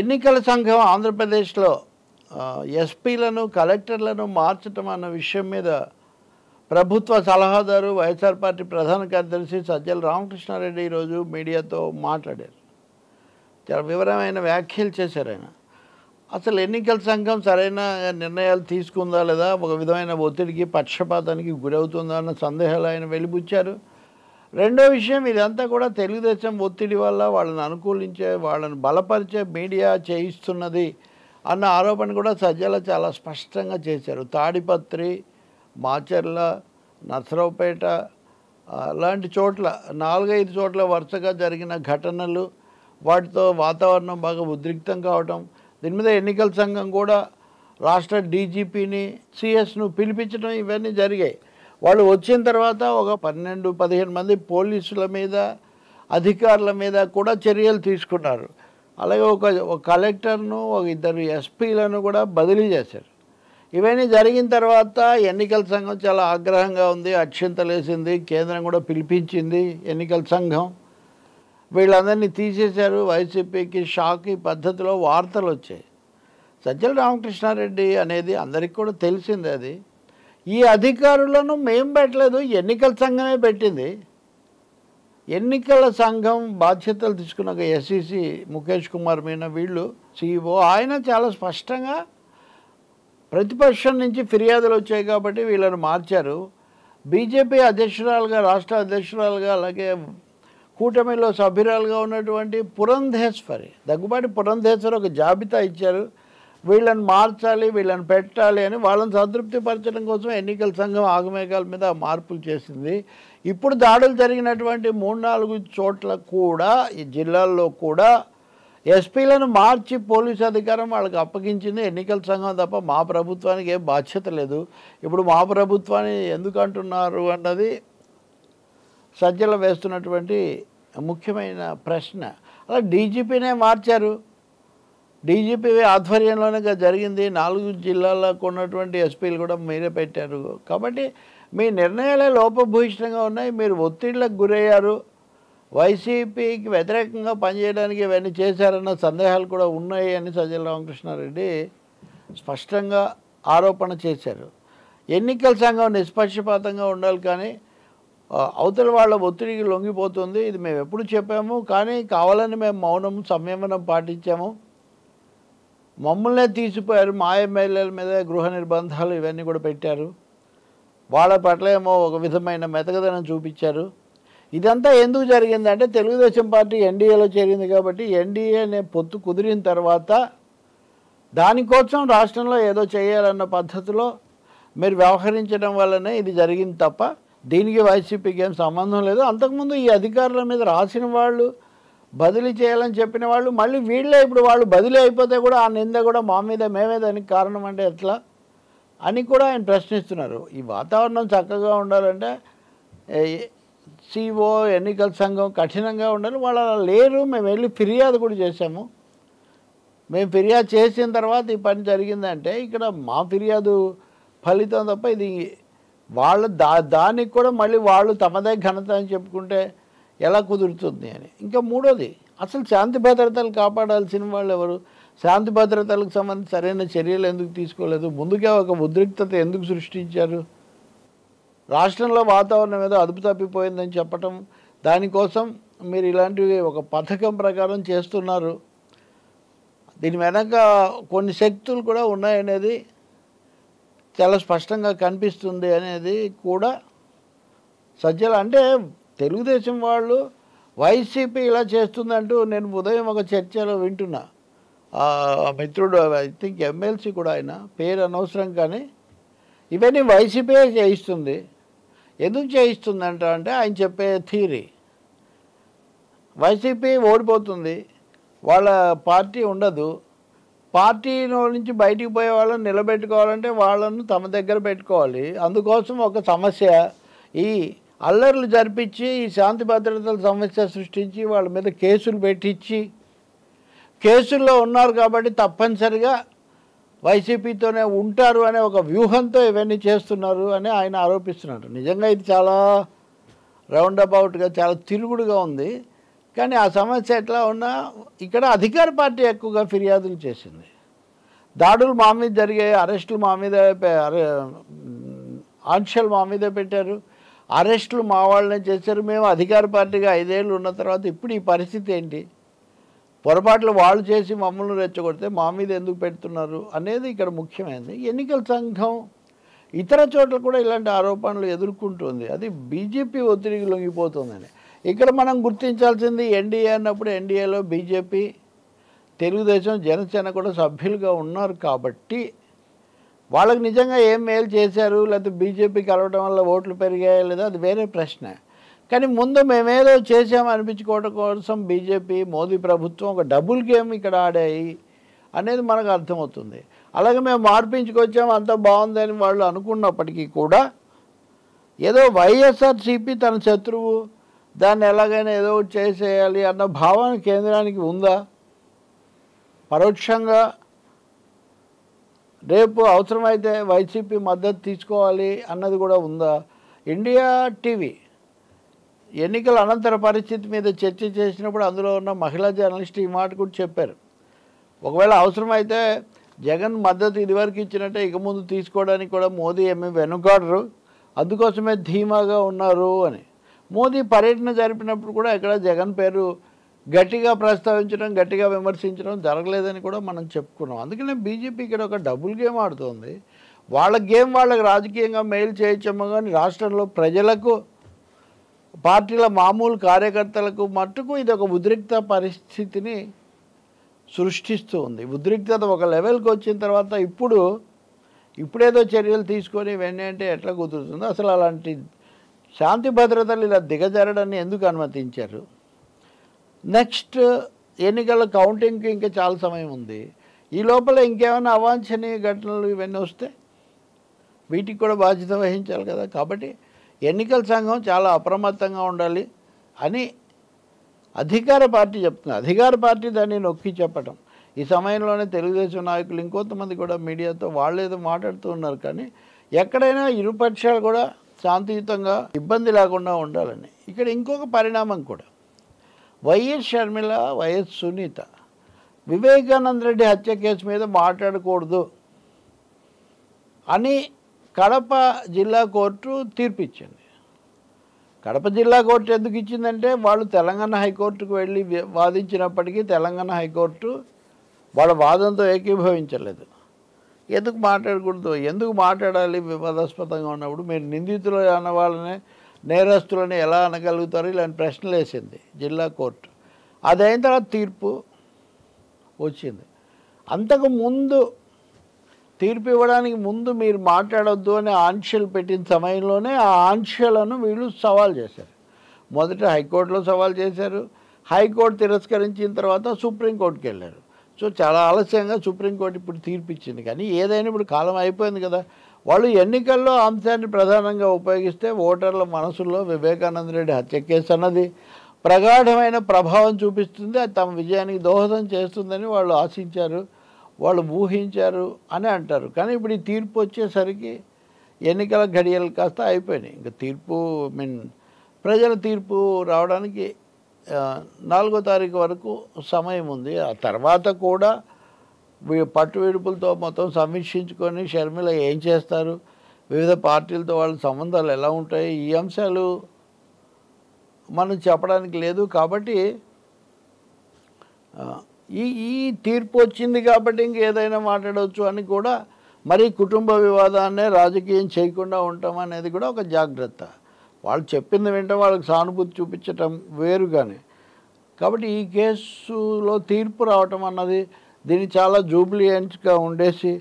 ఎన్నికల సంఘం ఆంధ్రప్రదేశ్లో ఎస్పీలను కలెక్టర్లను మార్చడం అన్న విషయం మీద ప్రభుత్వ సలహాదారు వైఎస్ఆర్ పార్టీ ప్రధాన కార్యదర్శి సజ్జల రామకృష్ణారెడ్డి ఈరోజు మీడియాతో మాట్లాడారు. చాలా వివరమైన వ్యాఖ్యలు చేశారు ఆయన. అసలు ఎన్నికల సంఘం సరైన నిర్ణయాలు తీసుకుందా లేదా, ఒక విధమైన ఒత్తిడికి పక్షపాతానికి గురవుతుందా అన్న సందేహాలు ఆయన వెలిబుచ్చారు. రెండో విషయం, ఇదంతా కూడా తెలుగుదేశం ఒత్తిడి వల్ల వాళ్ళని అనుకూలించే, వాళ్ళని బలపరిచే మీడియా చేయిస్తున్నది అన్న ఆరోపణ కూడా సజ్జల చాలా స్పష్టంగా చేశారు. తాడిపత్రి, మాచర్ల, నర్సరావుపేట అలాంటి చోట్ల 4-5 చోట్ల వరుసగా జరిగిన ఘటనలు, వాటితో వాతావరణం బాగా ఉద్రిక్తం కావటం, దీని మీద ఎన్నికల సంఘం కూడా రాష్ట్ర డీజీపీని, సిఎస్ను పిలిపించడం ఇవన్నీ జరిగాయి. వాళ్ళు వచ్చిన తర్వాత ఒక 12-15 మంది పోలీసుల మీద, అధికారుల మీద కూడా చర్యలు తీసుకున్నారు. అలాగే ఒక కలెక్టర్ను, ఒక 2 ఎస్పీలను కూడా బదిలీ చేశారు. ఇవన్నీ జరిగిన తర్వాత ఎన్నికల సంఘం చాలా ఆగ్రహంగా ఉంది, అక్షింతలేసింది. కేంద్రం కూడా పిలిపించింది ఎన్నికల సంఘం. వీళ్ళందరినీ తీసేశారు. వైసీపీకి షాక్ ఈ పద్ధతిలో వార్తలు వచ్చాయి. సజ్జల రామకృష్ణారెడ్డి అనేది అందరికీ కూడా తెలిసిందే. అది ఈ అధికారులను మేము పెట్టలేదు, ఎన్నికల సంఘమే పెట్టింది. ఎన్నికల సంఘం బాధ్యతలు తీసుకున్న ఎస్ఈసి ముఖేష్ కుమార్ మీనా, వీళ్ళు సిఇఓ, ఆయన చాలా స్పష్టంగా ప్రతిపక్షం నుంచి ఫిర్యాదులు వచ్చాయి కాబట్టి వీళ్ళని మార్చారు. బీజేపీ అధ్యక్షురాలుగా, రాష్ట్ర అధ్యక్షురాలుగా, అలాగే కూటమిలో సభ్యురాలుగా ఉన్నటువంటి పురంధేశ్వరి, దగ్గుబాటి పురంధేశ్వరి ఒక జాబితా ఇచ్చారు. వీళ్ళని మార్చాలి, వీళ్ళని పెట్టాలి అని వాళ్ళని సంతృప్తిపరచడం కోసం ఎన్నికల సంఘం ఆగమేఘాల మీద మార్పులు చేసింది. ఇప్పుడు దాడులు జరిగినటువంటి 3-4 చోట్ల కూడా, ఈ జిల్లాల్లో కూడా ఎస్పీలను మార్చి పోలీసు అధికారం వాళ్ళకి అప్పగించింది ఎన్నికల సంఘం తప్ప మా ప్రభుత్వానికి ఏం బాధ్యత లేదు. ఇప్పుడు మా ప్రభుత్వాన్ని ఎందుకు అంటున్నారు అన్నది సజ్జల వేస్తున్నటువంటి ముఖ్యమైన ప్రశ్న. అలా డీజీపీనే మార్చారు. డీజీపీ ఆధ్వర్యంలోనే జరిగింది. 4 జిల్లాలకు ఉన్నటువంటి ఎస్పీలు కూడా మీరే పెట్టారు. కాబట్టి మీ నిర్ణయాలే లోపభూయిష్టంగా ఉన్నాయి. మీరు ఒత్తిళ్లకు గురయ్యారు. వైసీపీకి వ్యతిరేకంగా పనిచేయడానికి ఇవన్నీ చేశారన్న సందేహాలు కూడా ఉన్నాయి అని సజ్జల రామకృష్ణారెడ్డి స్పష్టంగా ఆరోపణ చేశారు. ఎన్నికల సంఘం నిష్పక్షపాతంగా ఉండాలి, కానీ అవతల వాళ్ళ ఒత్తిడికి లొంగిపోతుంది. ఇది మేము ఎప్పుడు చెప్పాము, కానీ కావాలని మేము మౌనం సంయమనం పాటించాము. మమ్మల్నే తీసిపోయారు. మా ఎమ్మెల్యేల మీద గృహ నిర్బంధాలు ఇవన్నీ కూడా పెట్టారు. వాళ్ళ పట్ల ఏమో ఒక విధమైన మెతకదనం చూపించారు. ఇదంతా ఎందుకు జరిగిందంటే తెలుగుదేశం పార్టీ ఎన్డీఏలో చేరింది కాబట్టి, ఎన్డీఏ అనే పొత్తు కుదిరిన తర్వాత దానికోసం రాష్ట్రంలో ఏదో చేయాలన్న పద్ధతిలో మీరు వ్యవహరించడం వల్లనే ఇది జరిగింది తప్ప దీనికి వైసీపీకి ఏం సంబంధం లేదు. అంతకుముందు ఈ అధికారుల మీద రాసిన వాళ్ళు, బదిలీ చేయాలని చెప్పిన వాళ్ళు, మళ్ళీ వీళ్ళే ఇప్పుడు వాళ్ళు బదిలీ అయిపోతే కూడా ఆ నింద కూడా మా మీద, మేమే దానికి కారణం అంటే ఎట్లా అని కూడా ఆయన ప్రశ్నిస్తున్నారు. ఈ వాతావరణం చక్కగా ఉండాలంటే సిఓ, ఎన్నికల సంఘం కఠినంగా ఉండాలి. వాళ్ళు అలా లేరు. మేము వెళ్ళి ఫిర్యాదు కూడా చేశాము. మేము ఫిర్యాదు చేసిన తర్వాత ఈ పని జరిగిందంటే ఇక్కడ మా ఫిర్యాదు ఫలితం తప్ప ఇది వాళ్ళ దానికి కూడా మళ్ళీ వాళ్ళు తమదే ఘనత అని చెప్పుకుంటే ఎలా కుదురుతుంది అని. ఇంకా మూడోది, అసలు శాంతి భద్రతలు కాపాడాల్సిన వాళ్ళు ఎవరు? శాంతి భద్రతలకు సంబంధించి సరైన చర్యలు ఎందుకు తీసుకోలేదు? ముందుగా ఒక ఉద్రిక్తత ఎందుకు సృష్టించారు? రాష్ట్రంలో వాతావరణం ఏదో అదుపు తప్పిపోయిందని చెప్పటం, దానికోసం మీరు ఇలాంటివి ఒక పథకం ప్రకారం చేస్తున్నారు. దీని వెనక కొన్ని శక్తులు కూడా ఉన్నాయనేది చాలా స్పష్టంగా కనిపిస్తుంది అనేది కూడా సజ్జల. అంటే తెలుగుదేశం వాళ్ళు వైసీపీ ఇలా చేస్తుందంటూ నేను ఉదయం ఒక చర్చలో వింటున్నా. మిత్రుడు, ఐ థింక్ ఎమ్మెల్సీ కూడా, ఆయన పేరు అనవసరం, కానీ ఇవన్నీ వైసీపీ చేయిస్తుంది. ఎందుకు చేయిస్తుందంట అంటే ఆయన చెప్పే థీరీ, వైసీపీ ఓడిపోతుంది, వాళ్ళ పార్టీ ఉండదు, పార్టీలో నుంచి బయటికి పోయే వాళ్ళని నిలబెట్టుకోవాలంటే వాళ్ళను తమ దగ్గర పెట్టుకోవాలి. అందుకోసం ఒక సమస్య, ఈ అల్లర్లు జరిపించి, ఈ శాంతి భద్రతల సమస్య సృష్టించి, వాళ్ళ మీద కేసులు పెట్టించి, కేసుల్లో ఉన్నారు కాబట్టి తప్పనిసరిగా వైసీపీతోనే ఉంటారు అనే ఒక వ్యూహంతో ఇవన్నీ చేస్తున్నారు అని ఆయన ఆరోపిస్తున్నారు. నిజంగా ఇది చాలా రౌండ్ అబౌట్గా, చాలా తిరుగుడుగా ఉంది. కానీ ఆ సమస్య ఎట్లా ఉన్నా ఇక్కడ అధికార పార్టీ ఎక్కువగా ఫిర్యాదులు చేసింది. దాడులు మా మీద జరిగాయి, అరెస్టులు మా మీద ఆంక్షలు మా మీద పెట్టారు, అరెస్టులు మా వాళ్ళనే చేశారు. మేము అధికార పార్టీగా 5 ఏళ్ళు ఉన్న తర్వాత ఇప్పుడు ఈ పరిస్థితి ఏంటి? పొరపాట్లు వాళ్ళు చేసి మమ్మల్ని రెచ్చగొడితే మా మీద ఎందుకు పెడుతున్నారు అనేది ఇక్కడ ముఖ్యమైనది. ఎన్నికల సంఘం ఇతర చోట్ల కూడా ఇలాంటి ఆరోపణలు ఎదుర్కొంటుంది. అది బీజేపీ ఒత్తిడికి లొంగిపోతుందని. ఇక్కడ మనం గుర్తించాల్సింది ఎన్డీఏ అన్నప్పుడు ఎన్డీఏలో బీజేపీ, తెలుగుదేశం, జనసేన కూడా సభ్యులుగా ఉన్నారు కాబట్టి వాళ్ళకి నిజంగా ఏం మేలు చేశారు, లేకపోతే బీజేపీ కలవడం వల్ల ఓట్లు పెరిగాయా లేదా అది వేరే ప్రశ్న. కానీ ముందు మేమేదో చేసాము అనిపించుకోవడం కోసం బీజేపీ, మోదీ ప్రభుత్వం ఒక డబుల్ గేమ్ ఇక్కడ ఆడాయి అనేది మనకు అర్థమవుతుంది. అలాగే మేము మార్పించుకొచ్చాము అంతా బాగుందని వాళ్ళు అనుకున్నప్పటికీ కూడా ఏదో వైఎస్ఆర్సీపీ తన శత్రువు, దాన్ని ఎలాగైనా ఏదో చేసేయాలి అన్న భావన కేంద్రానికి ఉందా? పరోక్షంగా రేపు అవసరమైతే వైసీపీ మద్దతు తీసుకోవాలి అన్నది కూడా ఉందా? ఇండియా టీవీ ఎన్నికల అనంతర పరిస్థితి మీద చర్చ చేసినప్పుడు అందులో ఉన్న మహిళా జర్నలిస్ట్ ఈ మాట కూడా చెప్పారు. ఒకవేళ అవసరమైతే జగన్ మద్దతు ఇదివరకు ఇచ్చినట్టే ఇక ముందు తీసుకోవడానికి కూడా మోదీ ఏమీ వెనుకాడరు, అందుకోసమే ధీమాగా ఉన్నారు అని. మోదీ పర్యటన జరిపినప్పుడు కూడా ఇక్కడ జగన్ పేరు గట్టిగా ప్రస్తావించడం, గట్టిగా విమర్శించడం జరగలేదని కూడా మనం చెప్పుకున్నాం. అందుకనే బీజేపీ ఇక్కడ ఒక డబుల్ గేమ్ ఆడుతుంది. వాళ్ళ గేమ్ వాళ్ళకి రాజకీయంగా మేలు చేయొచ్చేమో కానీ రాష్ట్రంలో ప్రజలకు, పార్టీల మామూలు కార్యకర్తలకు మట్టుకు ఇది ఒక ఉద్రిక్త పరిస్థితిని సృష్టిస్తూ ఉంది. ఉద్రిక్తత ఒక లెవెల్కి వచ్చిన తర్వాత ఇప్పుడేదో చర్యలు తీసుకొని ఇవన్నీ అంటే ఎట్లా కుదురుతుందో, అసలు అలాంటి శాంతి భద్రతలు ఇలా దిగజారడాన్ని ఎందుకు అనుమతించారు? నెక్స్ట్ ఎన్నికల కౌంటింగ్కి ఇంకా చాలా సమయం ఉంది. ఈ లోపల ఇంకేమైనా అవాంఛనీయ ఘటనలు ఇవన్నీ వస్తే వీటికి కూడా బాధ్యత వహించాలి కదా. కాబట్టి ఎన్నికల సంఘం చాలా అప్రమత్తంగా ఉండాలి అని అధికార పార్టీ చెప్తుంది. అధికార పార్టీ దాన్ని నొక్కి చెప్పటం. ఈ సమయంలోనే తెలుగుదేశం నాయకులు ఇంకొంతమంది కూడా మీడియాతో వాళ్ళేదో మాట్లాడుతూ ఉన్నారు. కానీ ఎక్కడైనా ఇరుపక్షాలు కూడా శాంతియుతంగా ఇబ్బంది లేకుండా ఉండాలని. ఇక్కడ ఇంకొక పరిణామం కూడా, వైఎస్ షర్మిల, వైఎస్ సునీత వివేకానంద రెడ్డి హత్య కేసు మీద మాట్లాడకూడదు అని కడప జిల్లా కోర్టు తీర్పిచ్చింది. కడప జిల్లా కోర్టు ఎందుకు ఇచ్చిందంటే వాళ్ళు తెలంగాణ హైకోర్టుకు వెళ్ళి వాదించినప్పటికీ తెలంగాణ హైకోర్టు వాళ్ళ వాదంతో ఏకీభవించలేదు. ఎందుకు మాట్లాడకూడదు, ఎందుకు మాట్లాడాలి వివాదాస్పదంగా ఉన్నప్పుడు? మీరు నిందితులు అన్న వాళ్ళని, నేరస్తులని ఎలా అనగలుగుతారు? ఇలాంటి ప్రశ్నలు వేసింది జిల్లా కోర్టు. అదైన తర్వాత తీర్పు వచ్చింది. అంతకు ముందు తీర్పు ఇవ్వడానికి ముందు మీరు మాట్లాడొద్దు అని ఆంక్షలు పెట్టిన సమయంలోనే ఆ ఆంక్షలను వీళ్ళు సవాల్ చేశారు. మొదట హైకోర్టులో సవాల్ చేశారు. హైకోర్టు తిరస్కరించిన తర్వాత సుప్రీంకోర్టుకి వెళ్ళారు. సో చాలా ఆలస్యంగా సుప్రీంకోర్టు ఇప్పుడు తీర్పు ఇచ్చింది. కానీ ఏదైనా ఇప్పుడు కాలం అయిపోయింది కదా. వాళ్ళు ఎన్నికల్లో అంశాన్ని ప్రధానంగా ఉపయోగిస్తే ఓటర్ల మనసుల్లో వివేకానంద రెడ్డి హత్య కేసు అన్నది ప్రగాఢమైన ప్రభావం చూపిస్తుంది. అది తమ విజయానికి దోహదం చేస్తుందని వాళ్ళు ఆశించారు, వాళ్ళు ఊహించారు అని అంటారు. కానీ ఇప్పుడు ఈ తీర్పు వచ్చేసరికి ఎన్నికల ఘడియలు కాస్త అయిపోయినాయి. ఇంకా తీర్పు ప్రజల తీర్పు రావడానికి 4వ తారీఖు వరకు సమయం ఉంది. ఆ తర్వాత కూడా పట్టు విడుపులతో మొత్తం సమీక్షించుకొని షర్మిల ఏం చేస్తారు, వివిధ పార్టీలతో వాళ్ళ సంబంధాలు ఎలా ఉంటాయి, ఈ అంశాలు మనం చెప్పడానికి లేదు. కాబట్టి ఈ తీర్పు వచ్చింది కాబట్టి ఇంకేదైనా మాట్లాడవచ్చు అని కూడా, మరి కుటుంబ వివాదాన్నే రాజకీయం చేయకుండా ఉంటాం అనేది కూడా ఒక జాగ్రత్త. వాళ్ళు చెప్పింది వింటే వాళ్ళకి సానుభూతి చూపించటం వేరుగానే. కాబట్టి ఈ కేసులో తీర్పు రావటం అన్నది దీన్ని చాలా జూబ్లియంట్గా ఉండేసి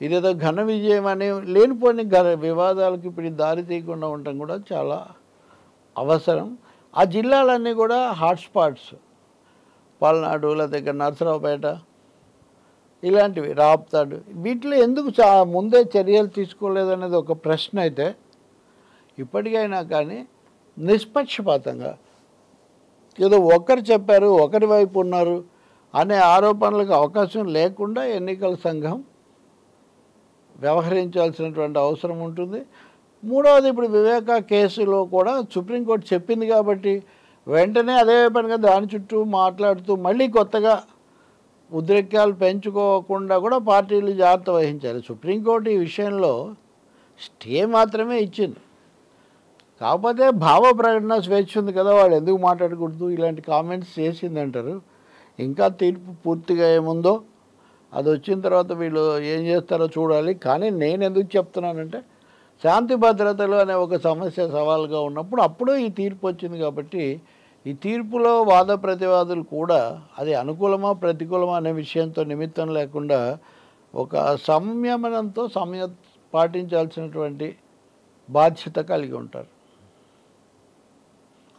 ఇదేదో ఘన విజయం అని లేనిపోని వివాదాలకు ఇప్పుడు దారి తీయకుండా ఉండటం కూడా చాలా అవసరం. ఆ జిల్లాలన్నీ కూడా హాట్స్పాట్స్, పల్నాడు, లేకపోతే నరసరావుపేట, ఇలాంటివి, రాప్తాడు, వీటిలో ఎందుకు ముందే చర్యలు తీసుకోలేదనేది ఒక ప్రశ్న. అయితే ఇప్పటికైనా కానీ నిష్పక్షపాతంగా ఏదో ఒకరు చెప్పారు, ఒకరి వైపు ఉన్నారు అనే ఆరోపణలకు అవకాశం లేకుండా ఎన్నికల సంఘం వ్యవహరించాల్సినటువంటి అవసరం ఉంటుంది. మూడవది, ఇప్పుడు వివేకా కేసులో కూడా సుప్రీంకోర్టు చెప్పింది కాబట్టి వెంటనే అదే పనిగా దాని చుట్టూ మాట్లాడుతూ మళ్ళీ కొత్తగా ఉద్రేకాలు పెంచుకోకుండా కూడా పార్టీలు జాగ్రత్త వహించాలి. సుప్రీంకోర్టు ఈ విషయంలో స్టే మాత్రమే ఇచ్చింది. కాకపోతే భావ ప్రకటన స్వేచ్ఛ ఉంది కదా, వాళ్ళు ఎందుకు మాట్లాడకూడదు ఇలాంటి కామెంట్స్ చేసిందంటారు. ఇంకా తీర్పు పూర్తిగా ఏముందో అది వచ్చిన తర్వాత వీళ్ళు ఏం చేస్తారో చూడాలి. కానీ నేను ఎందుకు చెప్తున్నానంటే శాంతి భద్రతలు అనే ఒక సమస్య సవాల్గా ఉన్నప్పుడు అప్పుడు ఈ తీర్పు వచ్చింది కాబట్టి ఈ తీర్పులో వాద ప్రతివాదులు కూడా అది అనుకూలమా ప్రతికూలమా అనే విషయంతో నిమిత్తం లేకుండా ఒక సంయమనంతో పాటించాల్సినటువంటి బాధ్యత కలిగి ఉంటారు.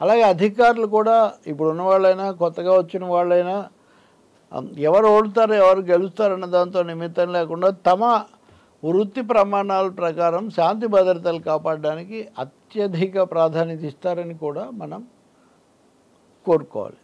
అలాగే అధికారులు కూడా ఇప్పుడున్న వాళ్ళైనా కొత్తగా వచ్చిన వాళ్ళైనా ఎవరు ఓడుతారు ఎవరు గెలుస్తారన్న దాంతో నిమిత్తం లేకుండా తమ వృత్తి ప్రమాణాల ప్రకారం శాంతి భద్రతలు కాపాడడానికి అత్యధిక ప్రాధాన్యత ఇస్తారని కూడా మనం కోరుకోవాలి.